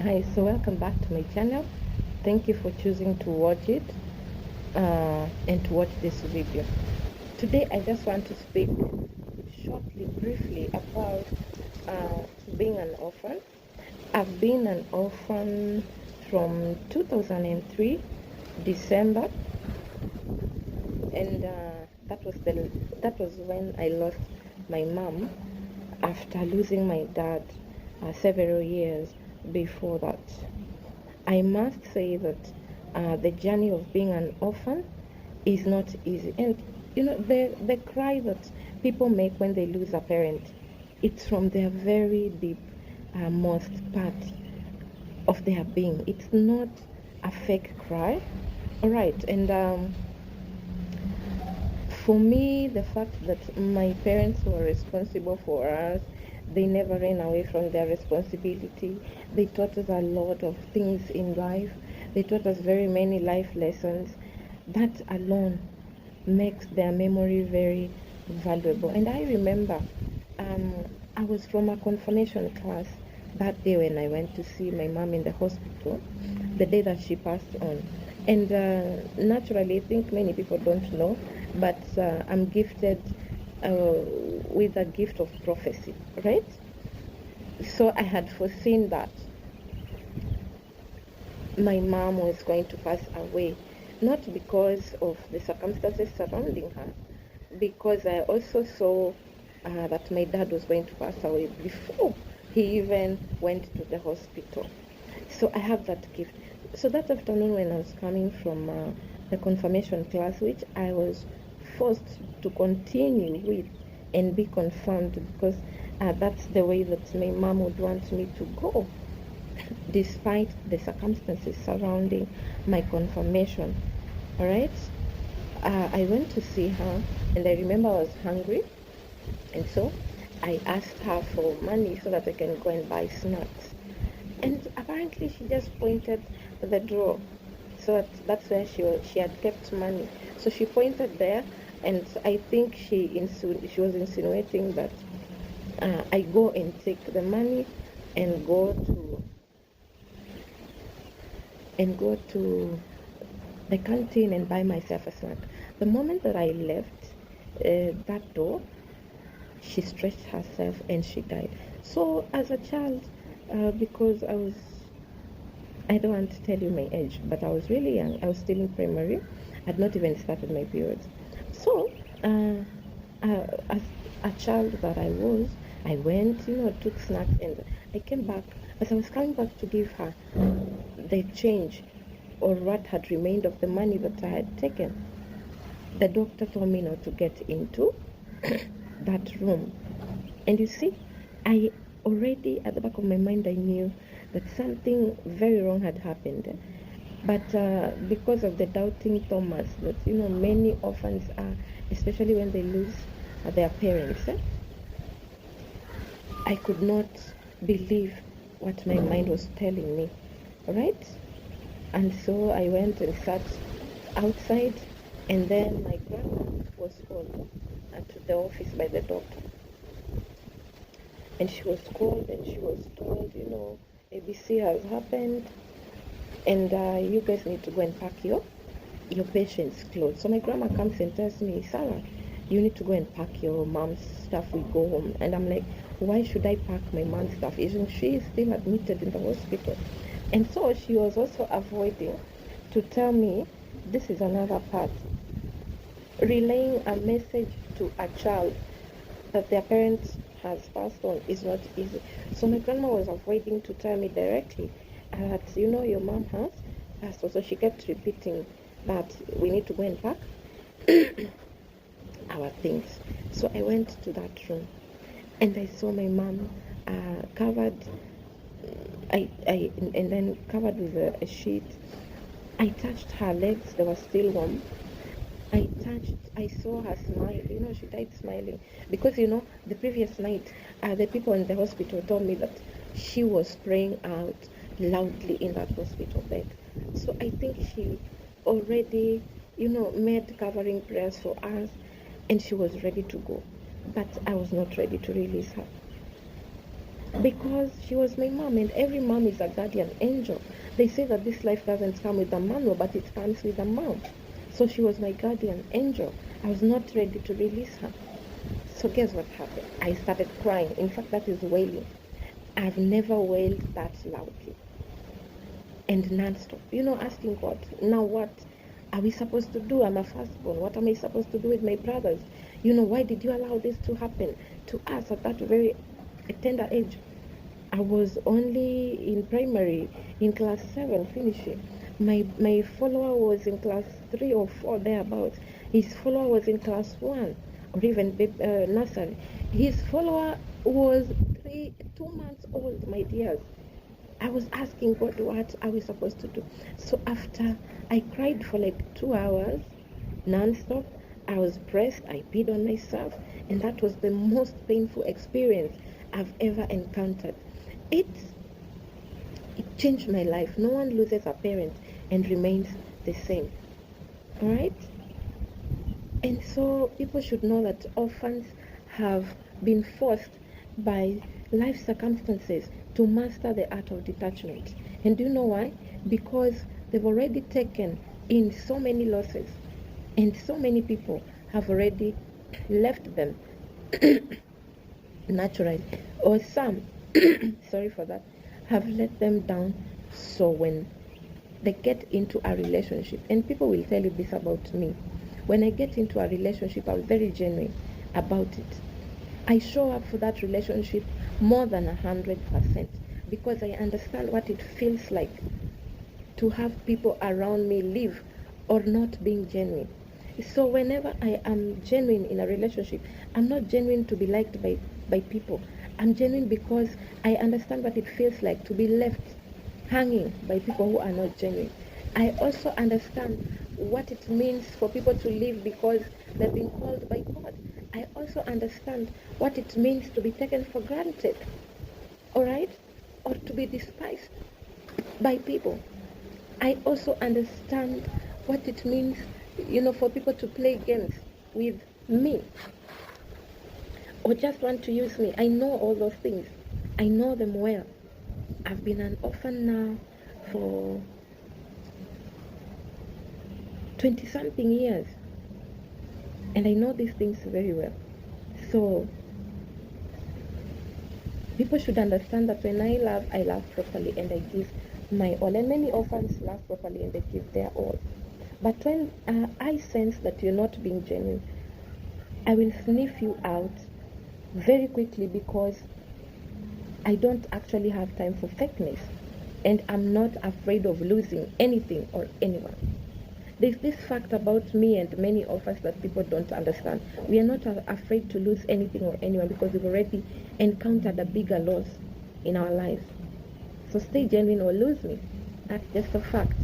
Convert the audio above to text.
Hi, so welcome back to my channel. Thank you for choosing to watch it and to watch this video. Today I just want to speak shortly, briefly about being an orphan. I've been an orphan from 2003 December, and that was when I lost my mom after losing my dad several years before that. I must say that the journey of being an orphan is not easy. And the cry that people make when they lose a parent, it's from their very deep, most part of their being. It's not a fake cry. All right. And for me, the fact that my parents were responsible for us, they never ran away from their responsibility. They taught us a lot of things in life. They taught us very many life lessons. That alone makes their memory very valuable. And I remember I was from a confirmation class that day when I went to see my mom in the hospital, the day that she passed on. And naturally, I think many people don't know, but I'm gifted with a gift of prophecy, right? So I had foreseen that my mom was going to pass away, not because of the circumstances surrounding her, because I also saw that my dad was going to pass away before he even went to the hospital. So I have that gift. So that afternoon when I was coming from the confirmation class, which I was forced to continue with and be confirmed because that's the way that my mom would want me to go, despite the circumstances surrounding my confirmation. All right. I went to see her, and I remember I was hungry, and so I asked her for money so that I can go and buy snacks. And apparently, she just pointed to the drawer, so that's where she had kept money. So she pointed there, and I think she was insinuating that I go and take the money and go to the canteen and buy myself a snack. The moment that I left that door, she stretched herself and she died. So as a child, because I don't want to tell you my age, but I was really young. I was still in primary. I'd not even started my periods. So as a child that I was, I went, took snacks, and I came back. As I was coming back to give her the change or what had remained of the money that I had taken, the doctor told me not to get into that room. And you see, I already, at the back of my mind, I knew that something very wrong had happened. But because of the doubting Thomas that, many orphans are, especially when they lose their parents, I could not believe what my mind was telling me, right? And so I went and sat outside, and then my grandma was called to the office by the doctor. And she was called and she was told, ABC has happened, and you guys need to go and pack your patient's clothes. So my grandma comes and tells me, Sarah, you need to go and pack your mom's stuff. We go home. And I'm like, why should I pack my mom's stuff? Isn't she still admitted in the hospital? And so she was also avoiding to tell me, this is another part, relaying a message to a child that their parents has passed on is not easy. So my grandma was avoiding to tell me directly that, your mom has passed on. So she kept repeating that we need to go and pack our things. So I went to that room and I saw my mom covered, and then covered with a sheet. I touched her legs, they were still warm. I saw her smile. She died smiling. Because, the previous night, the people in the hospital told me that she was praying out loudly in that hospital bed. So I think she already, made covering prayers for us, and she was ready to go. But I was not ready to release her. because she was my mom, and every mom is a guardian angel. They say that this life doesn't come with a manual, but it comes with a mom. So she was my guardian angel. I was not ready to release her. So guess what happened? I started crying. In fact, that is wailing. I've never wailed that loudly and non-stop. Asking God, now what are we supposed to do? I'm a firstborn. What am I supposed to do with my brothers? Why did you allow this to happen to us at that very tender age? I was only in primary, in class 7, finishing. My follower was in class 3 or 4, thereabouts. His follower was in class 1, or even nursery. His follower was 2 months old, my dears. I was asking God, what are we supposed to do? So after I cried for like 2 hours, non-stop, I was pressed, I peed on myself, and that was the most painful experience I've ever encountered. It changed my life. No one loses a parent and remains the same. Alright? And so people should know that orphans have been forced by life circumstances to master the art of detachment. And do you know why? Because they've already taken in so many losses, and so many people have already left them naturally, or some sorry for that, have let them down. So when they get into a relationship, and people will tell you this about me, when I get into a relationship, I'm very genuine about it. I show up for that relationship more than 100%, because I understand what it feels like to have people around me live or not being genuine. So whenever I am genuine in a relationship, I'm not genuine to be liked by people. I'm genuine because I understand what it feels like to be left hanging by people who are not genuine. I also understand what it means for people to live because they've been called by God. I also understand what it means to be taken for granted, all right, or to be despised by people. I also understand what it means, for people to play games with me or just want to use me. I know all those things. I know them well. I've been an orphan now for 20-something years, and I know these things very well. So people should understand that when I love properly, and I give my all. And many orphans love properly and they give their all. But when I sense that you're not being genuine, I will sniff you out very quickly, because I don't actually have time for fakeness, and I'm not afraid of losing anything or anyone. There's this fact about me and many of us that people don't understand. We are not afraid to lose anything or anyone because we've already encountered a bigger loss in our lives. So stay genuine or lose me. That's just a fact.